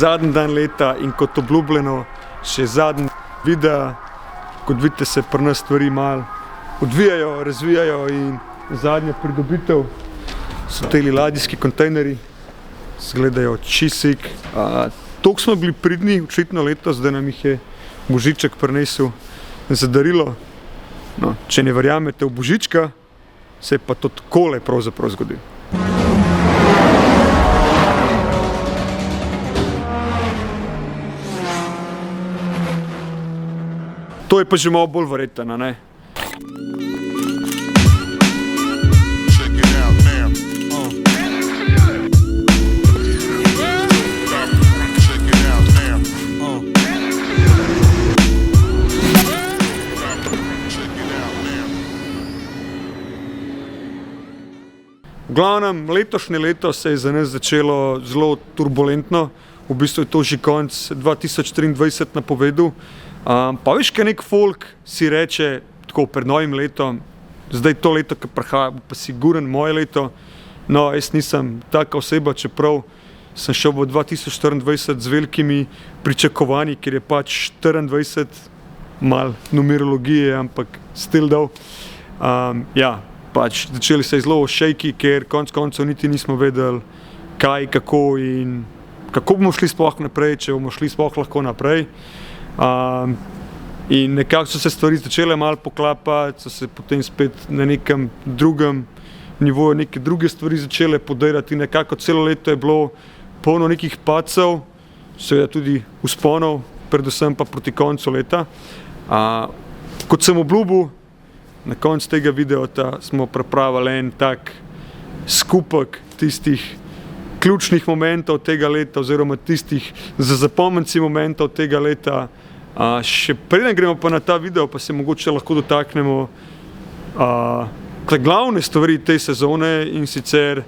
zadnji dan leta in kot obljubljeno še zadnji video. Kot vidite, se pri nas stvari malo odvijajo, razvijajo in zadnja pridobitev so teli ladijski kontejnerji. Zgledajo čisik. Toliko smo bili pridni, očitno letos, da nam jih je Božiček prinesel za darilo. No, če ne verjamete v Božička, se je pa to takole pravzaprav zgodilo. To je pa že malo bolj verjetno, ne? V glavnem, letošnje leto se je za nas začelo zelo turbulentno, v bistvu je to že konec 2023 napovedal. Pa veš, kaj nek folk si reče tako pred novim letom, zdaj to leto, ki prihaja, pa siguren moje leto. No, jaz nisem taka oseba, čeprav sem šel v 2024 z velikimi pričakovanji, ker je pač 24, malo numerologije, ampak still dal. Ja. Pač začeli se zelo šejki, ker konec koncev niti nismo vedeli kaj, kako in kako bomo šli sploh naprej, če bomo šli sploh lahko naprej. In nekako so se stvari začele malo poklapati, so se potem spet na nekem drugem nivoju neke druge stvari začele podirati in nekako celo leto je bilo polno nekih padcev, seveda tudi vzponov, predvsem pa proti koncu leta. Kot sem obljubil, na koncu tega videa smo pripravili en tak skupek tistih ključnih momentov tega leta oziroma tistih zapomnjenci momentov tega leta. Še preden gremo pa na ta video, pa se mogoče lahko dotaknemo glavne stvari te sezone in sicer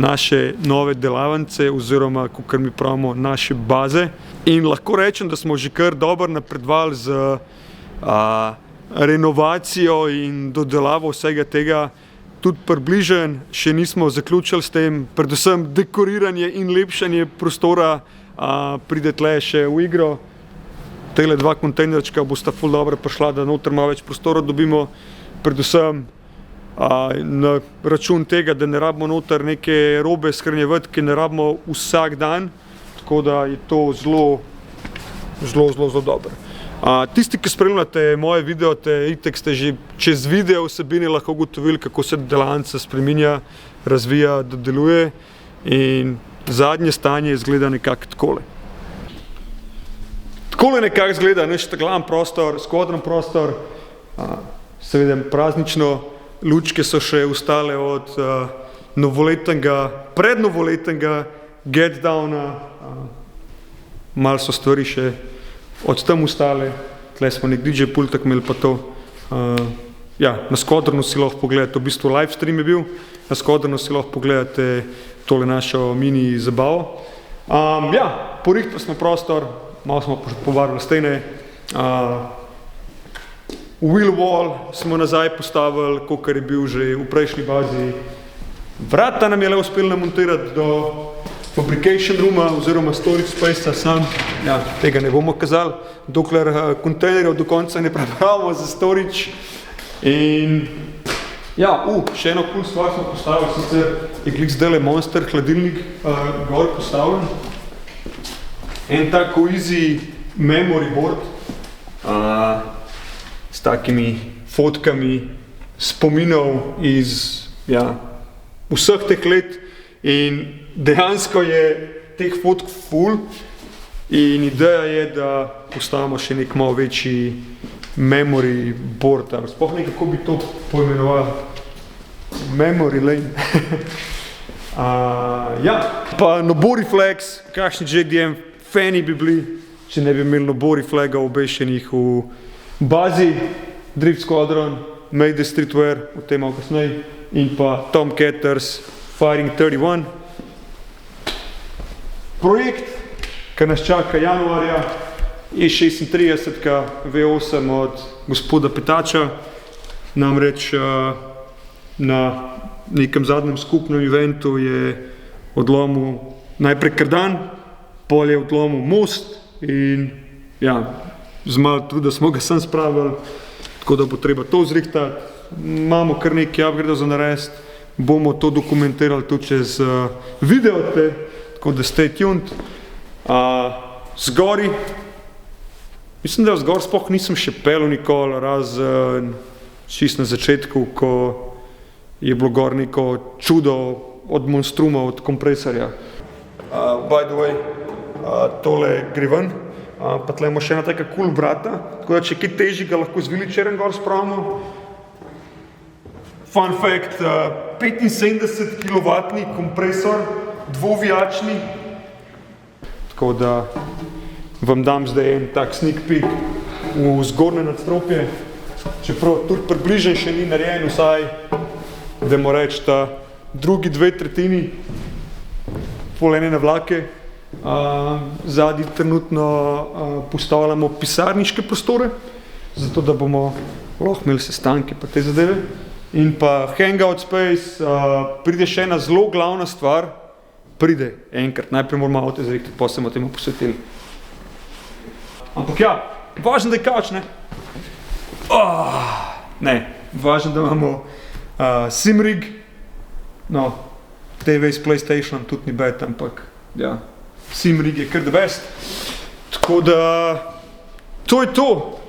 naše nove delavnice oziroma, kakor mi pravimo, naše baze. In lahko rečem, da smo že kar dobro napredovali z renovacijo in dodelavo vsega tega, tudi približen, še nismo zaključili s tem, predvsem dekoriranje in lepšanje prostora pride tle še v igro. Tele dva kontejnerčka bosta ful dobro prišla, da noter malo več prostora dobimo, predvsem na račun tega, da ne rabimo noter neke robe shranjevati, ki ne rabimo vsak dan, tako da je to zelo dobro. Tisti, ki spremljate moje videote, itek ste že čez video vsebine lahko ugotovili, kako se delavnica spreminja, razvija, dodeluje in zadnje stanje izgleda nekako takole. Takole nekako izgleda naš glavni prostor, skodran prostor, seveda praznično, lučke so še ostale od novoletnega, prednovoletnega get downa, malo so stvari še od tam ostale, tle smo nek DJ pultak imeli pa to. Na Skodrnu si lahko pogledate, v bistvu live stream je bil, na Skodrnu si lahko pogledate tole našo mini zabavo. Porihtali smo prostor, malo smo pobarvali stene. Wheel wall smo nazaj postavili, kakor je bil že v prejšnji bazi. Vrata nam je le uspeli namontirati do fabrication rooma oziroma storage space-a sam. Tega ne bomo kazali, dokler kontejnerjev do konca ne pripravimo za storage. In še eno cool stvar smo postavili, sicer je glih zdajle Monster hladilnik gor postavljen. En tako easy memory board s takimi fotkami spominov iz vseh teh let. In dejansko je teh fotk ful in ideja je, da postavimo še nek malo večji memory board. Sploh ne, kako bi to poimenoval, memory lane. Pa Noboriflex, kakšni JDM fani bi bili, če ne bi imeli Noboriflega obešenih v bazi, Drift Squadron, Mayday Streetwear, o tem malo kasneje, in pa Tom Catters, Firing 31. Projekt, ki nas čaka januarja, je 36 V8 od gospoda Petača, namreč na nekem zadnjem skupnem eventu je odlomil najprej kardan, pol je odlomil most in ja, z malo truda smo ga sem spravili, tako da bo treba to zrihtati. Imamo kar nekaj upgradeov za narediti, bomo to dokumentirali tudi čez video, tako da stay tuned. Zgori, mislim, da zgor sploh nisem še pelil nikoli, razen čist na začetku, ko je bilo gor neko čudo od monstruma, od kompresorja. By the way, tole gre ven, pa tle imamo še ena taka cool vrata, tako da če kaj težjega lahko z wheelchairjem gor spravimo. Fun fact, 75 kW kompresor, dvovijačni, tako da vam dam zdaj en tak sneak peek v zgornje nadstropje, čeprav tudi približen še ni narejen, vsaj, dajmo reči, ta drugi 2/3 polene na vlake. Zadnji trenutno postavljamo pisarniške prostore, zato da bomo lahko imeli sestanke pa te zadeve. In pa hangout space, pride še ena zelo glavna stvar, pride enkrat, najprej moramo avto zrihtati, potem se bomo temu posvetili. Ampak ja, važno, da je kavč, ne? Ne, važno, da imamo SimRig, no, TV s PlayStationom tudi ni bad, ampak ja, SimRig je kar the best. Tako da, to je to.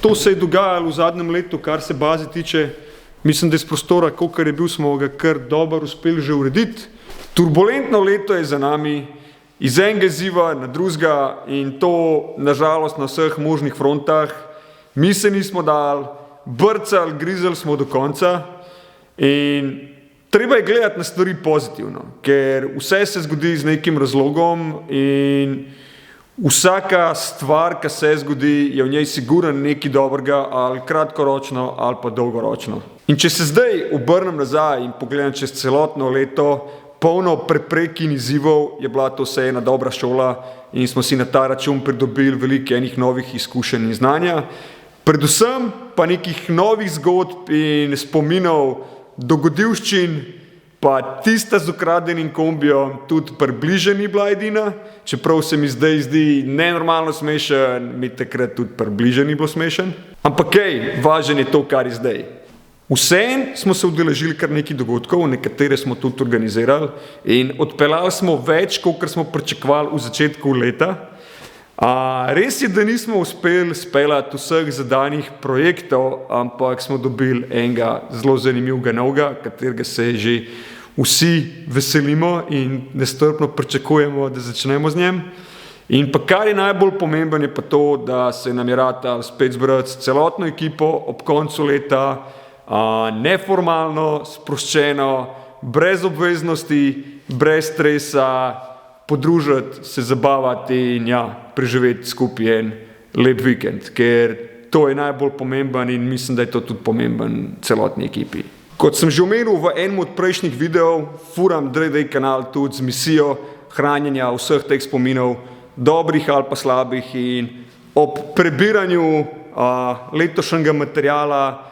To se je dogajalo v zadnjem letu, kar se baze tiče. Mislim, da iz prostora, kolikor je bil, smo ga kar dobro uspeli že urediti. Turbulentno leto je za nami, iz enega izziva na drugega in to, nažalost, na vseh možnih frontah. Mi se nismo dali, brcali, grizali smo do konca in treba je gledati na stvari pozitivno, ker vse se zgodi z nekim razlogom in vsaka stvar, ki se zgodi, je v njej sigurno nekaj dobrega, ali kratkoročno, ali pa dolgoročno. In če se zdaj obrnem nazaj in pogledam čez celotno leto, polno preprek in izzivov, je bila to vse ena dobra šola in smo si na ta račun pridobili veliko enih novih izkušenj in znanja. Predvsem pa nekih novih zgodb in spominov, dogodivščin, pa tista z ukradenim kombijom tudi približno ni bila edina, čeprav se mi zdaj zdi nenormalno smešen, mi takrat tudi približno ni bilo smešen. Ampak važen je to, kar je zdaj. Vseeno smo se udeležili kar nekaj dogodkov, nekatere smo tudi organizirali in odpeljali smo več, kot smo pričakovali v začetku leta. Res je, da nismo uspeli speljati vseh zadanih projektov, ampak smo dobili enega zelo zanimivega novega, katerega se že vsi veselimo in nestrpno pričakujemo, da začnemo z njem. In pa kar je najbolj pomembno, je pa to, da se nam je ratalo spet zbrati s celotno ekipo ob koncu leta, neformalno, sproščeno, brez obveznosti, brez stresa, podružiti, se zabavati in preživeti skupaj en lep vikend, ker to je najbolj pomemben in mislim, da je to tudi pomemben celotni ekipi. Kot sem že omenil v enem od prejšnjih videov, furam DreDay kanal tudi z misijo hranjenja vseh teh spominov, dobrih ali pa slabih, in ob prebiranju letošnjega materiala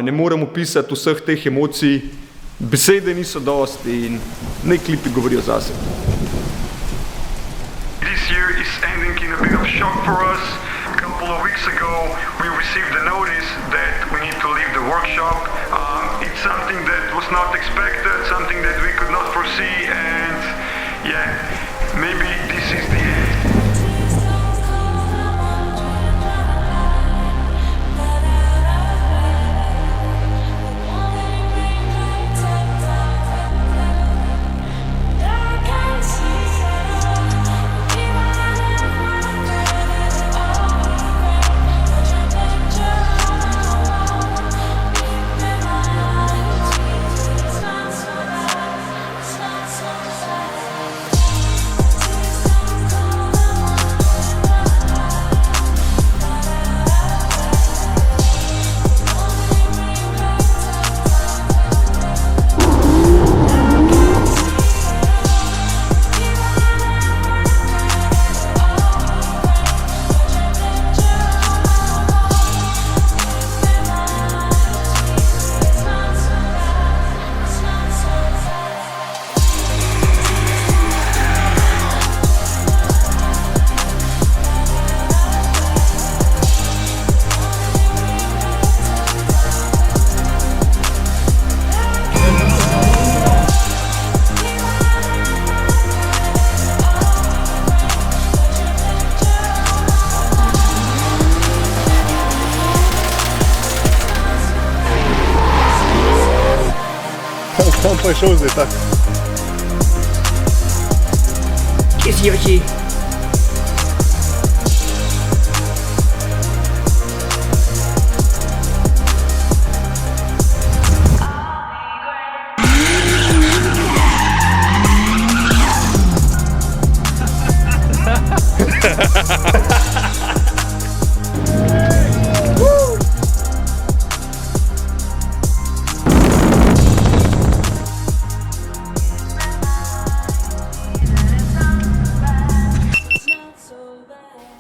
ne morem opisati vseh teh emocij, besede niso dosti in neki klipi govorijo zase. This year is ending in a bit of shock for us. A couple of weeks ago we received a notice that we need to leave the workshop. It's something that was not expected, something that we could not foresee, and maybe this is the end. On pa je šel zdaj tak. Kje si oči?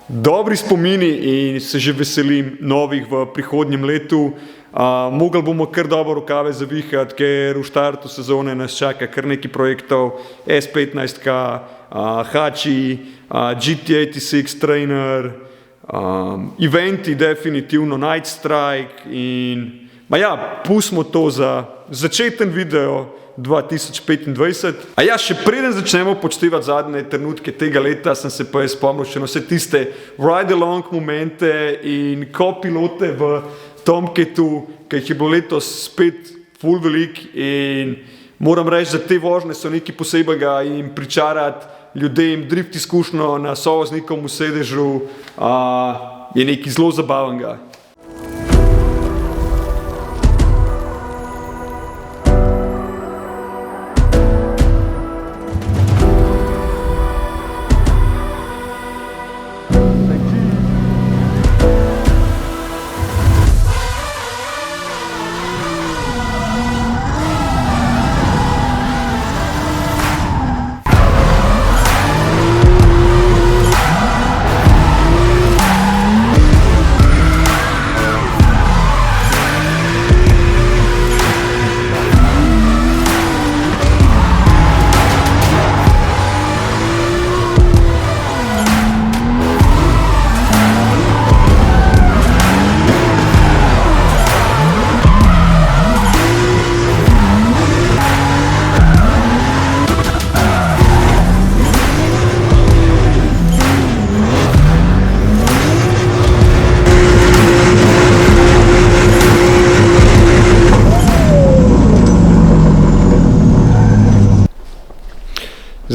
Dobri spomini in se že veselim novih v prihodnjem letu. Mogli bomo kar dobro rokave zavihati, ker v štartu sezone nas čaka kar nekaj projektov, S15K, Hači, GT86 Trainer, eventi definitivno, Night Strike in pustimo to za začeten video 2025. Še preden začnemo počtivati zadnje trenutke tega leta, sem se pa spomnil še na vse tiste ride-along momente in kopilote v Tomcatu, ki jih je bilo letos spet ful velik in moram reči, da te vožnje so nekaj posebnega in pričarati ljudem drift izkušnjo na sovoznikom v sedežu je nekaj zelo zabavnega.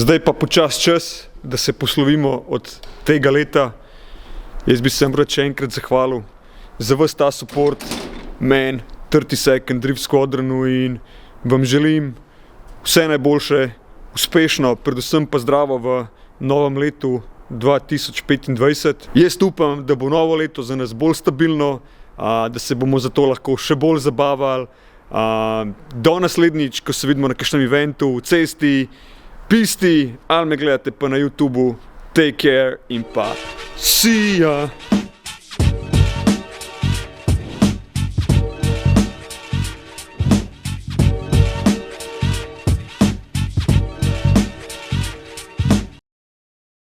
Zdaj pa počas čas, da se poslovimo od tega leta. Jaz bi se vam rad še enkrat zahvalil za ves ta support meni, 30 Second Drift Squadronu in vam želim vse najboljše, uspešno, predvsem pa zdravo v novem letu 2025. Jaz upam, da bo novo leto za nas bolj stabilno, da se bomo zato lahko še bolj zabavali. Do naslednjič, ko se vidimo na kakšnem eventu, v cesti, pisti ali me gledate pa na YouTubu. Take care in pa see ya!